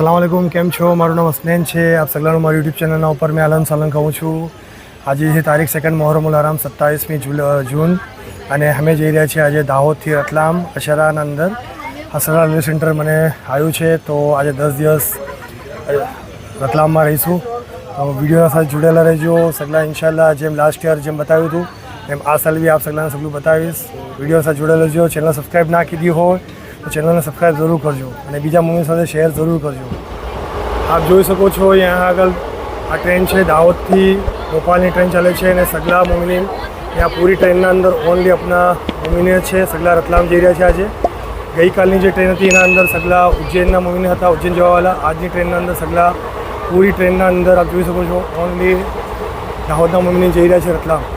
अस्सलाम वालेकुम, केम छो? मारू नाम हसनैन है। आप सगला मारी यूट्यूब चैनल पर मैं आलम सालन कहूँ छूँ। आज तारीख 2 मुहर्रमुल हराम 27મી જૂન અને અમે જઈ રહ્યા છીએ આજે દાહોદથી રતલામ અશરાના અંદર અશરા રેલવે સેન્ટર મને આવ્યું છે। તો આજે 10 દિવસ રતલામમાં રહીશું। તો વિડીયોના સાથે જોડેલા રહેજો। સગલા ઇન્શાલ્લાહ જેમ લાસ્ટ યર જેમ બતાવ્યું હતું એમ આ સાલ બી આપ સગલાને સગલું બતાવીશ। વિડીયો સાથે જોડેલા રહેજો। ચેનલ સબસ્ક્રાઈબ ના કીધી હોય તો ચેનલને સબસ્ક્રાઈબ જરૂર કરજો અને બીજા મમ્મી સાથે શેર જરૂર કરજો। આપ જોઈ શકો છો અહીંયા આગળ આ ટ્રેન છે, દાહોદથી ભોપાલની ટ્રેન ચાલે છે અને સગલા મમ્મીની यहाँ पूरी ट्रेन अंदर ओनली अपना मम्मीने है। सगला रतलाम जी रहा है। आज गई कालनी जो ट्रेन थी एना अंदर सगला उज्जैन मम्मीने था, उज्जैन जवावाला। आज ट्रेन अंदर सगला पूरी ट्रेन अंदर आप जोई सको छो ओनली दाहोदना मम्मीने जी रहा है रतलाम।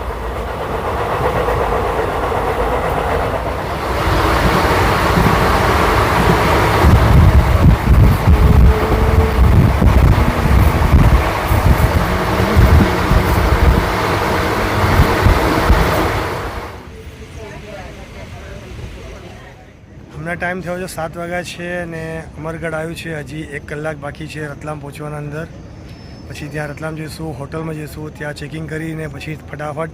हमें टाइम थयो जो 7 वाग्या है ने अमरगढ़ आयु है। हजी 1 कलाक बाकी है रतलाम पहुँचवाना अंदर। पछी त्या रतलाम जईशू, होटल में जईशू, त्या चेकिंग करीने पछी फटाफट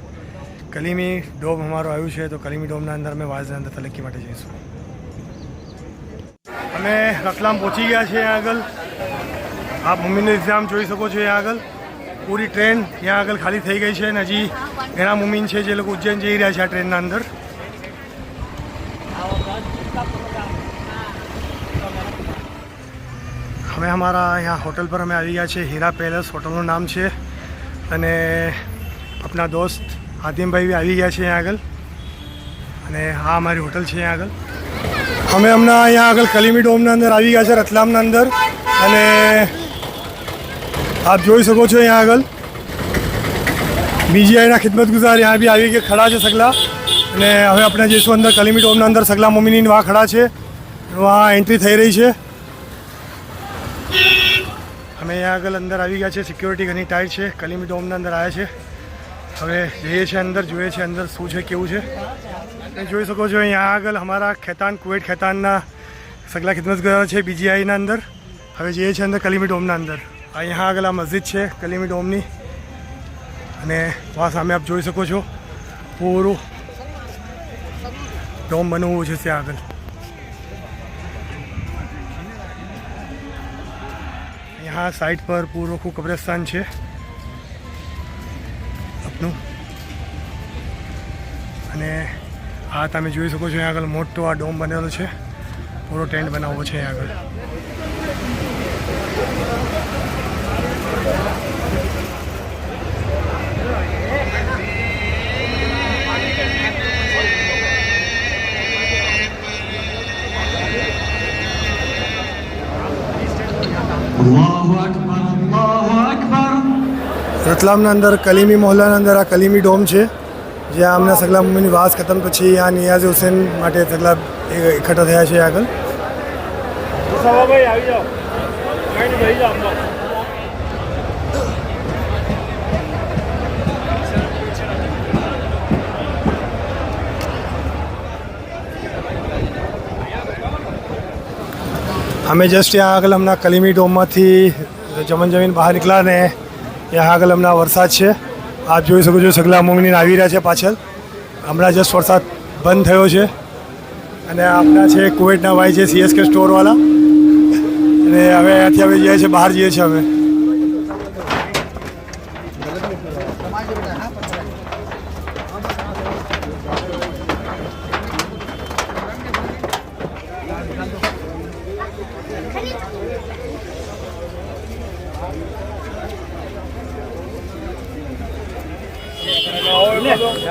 कलीमी डोम हमारो आयु है। तो कलीमी डोमना अंदर में वाज अंदर तलक्की माटे जईशू। अमे रतलाम पहुँची गया है। यहाँ आगल आप मम्मी ने एग्जाम जोई सको छो। यहाँ आगल पूरी ट्रेन यहाँ आगल खाली थी गई है। हजी घणा मम्मी है जो लोग उज्जैन जई रह्या छे आ ट्रेन अंदर। हमें हमारा यहाँ होटल पर हमें आई गया है। हीरा पैलेस होटल नाम है। अने अपना दोस्त आदिम भाई भी आई गया है यहाँ आगल। अने हाँ हमारी होटल है यहाँ आगल। हमें हमने यहाँ आगल कलीमी डोम अंदर आई गया है रतलाम अंदर। अने आप जोई सको छो यहाँ आगल BGI खिदमतगुजार यहाँ भी आई के खड़ा है सगला। अने हमें अपने जैसू अंदर कलीमी डोम अंदर सगला मम्मी वहाँ खड़ा है, वहाँ एंट्री थी रही है। हमें यहाँ आगल अंदर आई गया है। सिक्योरिटी घनी टाइट है। कलीमी डोम अंदर आया है। हमें जाइए अंदर जोए अंदर शू है केवू है जोई सको छो। यहाँ आगल हमारा खैतान कुवैत खैतान सगला खिदमतगुजार है BGI अंदर। हमें जाइए अंदर कलीमी डोम अंदर। यहाँ आगल आ मस्जिद है कलीमी डोमनी। अने वहाँ सामे आप जोई सको छो पूरू डोम बनवू है ત્યાં આગળ। यहाँ साइड पर पूरो खूब कब्रिस्तान है अपनू। अने आ तमे जोई सको छो यहाँ आगल मोटो आ डोम बनेलो है। पूरो टेंट बनावो है यहाँ आगल। रतलाम अंदर कलीमी मोहल्ला अंदर आ कलीमी डोम है। ज्याँ अमने सगला मम्मी वास खत्म पछी यहाँ नियाज हुसैन माटे सगला इकट्ठा थया छे आगल। हमें जस्ट यहाँ आगल हमना कलीमी डोम में जमीन बहार निकला ने यहाँ आगल हमना वरसाद है। आप जोई सको छो सगला मम्मी आई रहा है पाछल। हमना जस्ट वरसाद बंद थयो छे। अने आपना छे कुवैतना भाई है CSK स्टोर वाला। अने हवे अहींथी हवे जाए छे बहार जाइए छे हमें।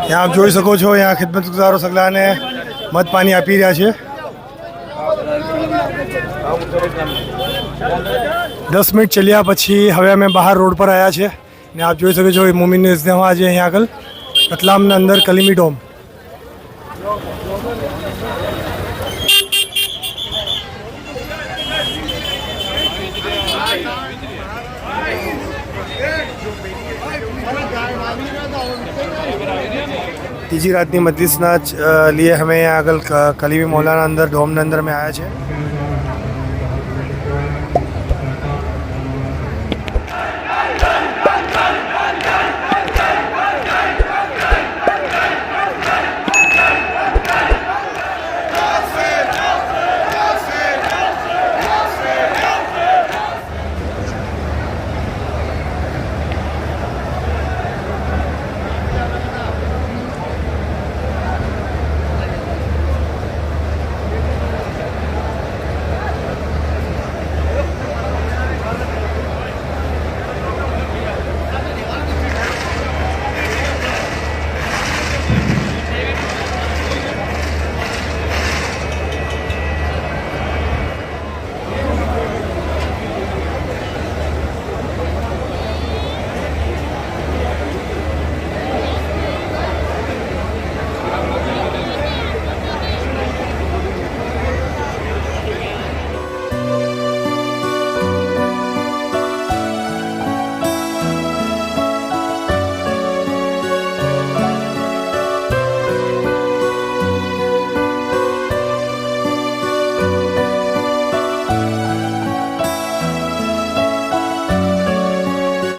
यहाँ आप जोई सको छो यहाँ खिदमतगुजारो सगला ने मद पानी आपी रहा है। 10 मिनट चलिया पछी हवे अमे बहार रोड पर आया है। ने आप जोई सको छो मम्मी ने आज यहाँ आगल रतलाम अंदर कलीमी डोम। तीजी रातनी मजलिसना लिए हमें यहाँ आगल कलीमी मौलाना अंदर डोम अंदर में आया है।